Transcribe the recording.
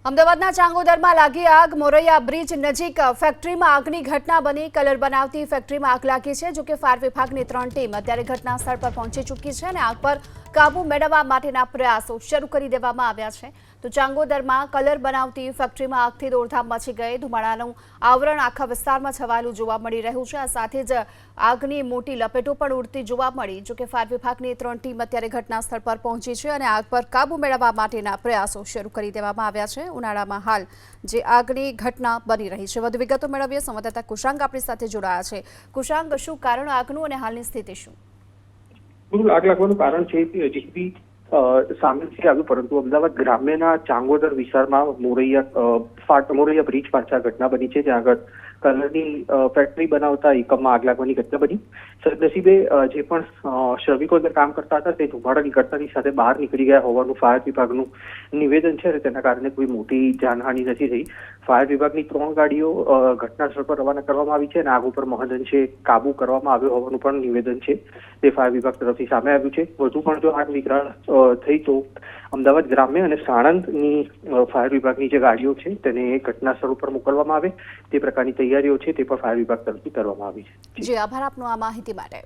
અમદાવાદના ચાંગોદરમાં લાગી આગ। મોરૈયા બ્રિજ નજીક ફેક્ટરીમાં આગની ઘટના બની। કલર બનાવતી ફેક્ટરીમાં આગ લાગી છે। જો કે ફાયર વિભાગની 3 ટીમ અત્યારે ઘટના સ્થળ પર પહોંચી ચૂકી છે અને આગ પર કાબુ મેળવવા માટેના પ્રયાસો શરૂ કરી દેવામાં આવ્યા છે। તો ચાંગોદરમાં કલર બનાવતી ફેક્ટરીમાં આગથી દોડધામ મચી ગઈ। ધુમાડાનું આવરણ આખા વિસ્તારમાં છવાયેલું જોવા મળી રહ્યું છે। આ સાથે જ આગની મોટી લપેટો પણ ઉડતી જોવા મળી। જો કે ફાયર વિભાગની 3 ટીમ અત્યારે ઘટના સ્થળ પર પહોંચી છે અને આગ પર કાબુ મેળવવા માટેના પ્રયાસો શરૂ કરી દેવામાં આવ્યા છે। ઉનાળામાં હાલ જે આગની ઘટના બની રહી છે। વધુ વિગતો મેળવીએ સંવાદદાતા કુશાંગ આપણી સાથે જોડાયા છે। કુશાંગ, શું કારણ આગનું અને હાલની સ્થિતિ શું? આગ લાગવાનું કારણ છે જીબી સામેથી આવ્યું, પરંતુ અમદાવાદ ગ્રામ્યના ચાંગોદર વિસ્તારમાં મોરૈયા બ્રિજ પાસે ઘટના બની છે, જ્યાં આગળ કલરની ફેક્ટરી બનાવતા એકમમાં આગ લાગવાની ઘટના બની। સદનસીબે જે પણ શ્રમિકો અંદર કામ કરતા હતા તે ધુમાડા નીકળતાની સાથે બહાર નીકળી ગયા હોવાનું ફાયર વિભાગનું નિવેદન છે અને તેના કારણે કોઈ મોટી જાનહાનિ નથી થઈ। ફાયર વિભાગની 3 ગાડીઓ ઘટના સ્થળ પર રવાના કરવામાં આવી છે અને આગ ઉપર મહદઅંશે કાબુ કરવામાં આવ્યો હોવાનું પણ નિવેદન છે તે ફાયર વિભાગ તરફથી સામે આવ્યું છે। વધુ પણ જો આગ વિકરાળ થઈ તો અમદાવાદ ગ્રામ્ય અને સાણંદની ફાયર વિભાગની જે ગાડીઓ છે તેને ઘટના સ્થળ ઉપર મોકલવામાં આવે તે પ્રકારની તૈયારીઓ છે તે પણ ફાયર વિભાગ તરફથી કરવામાં આવી છે। જી, આભાર આપનો આ માહિતી માટે।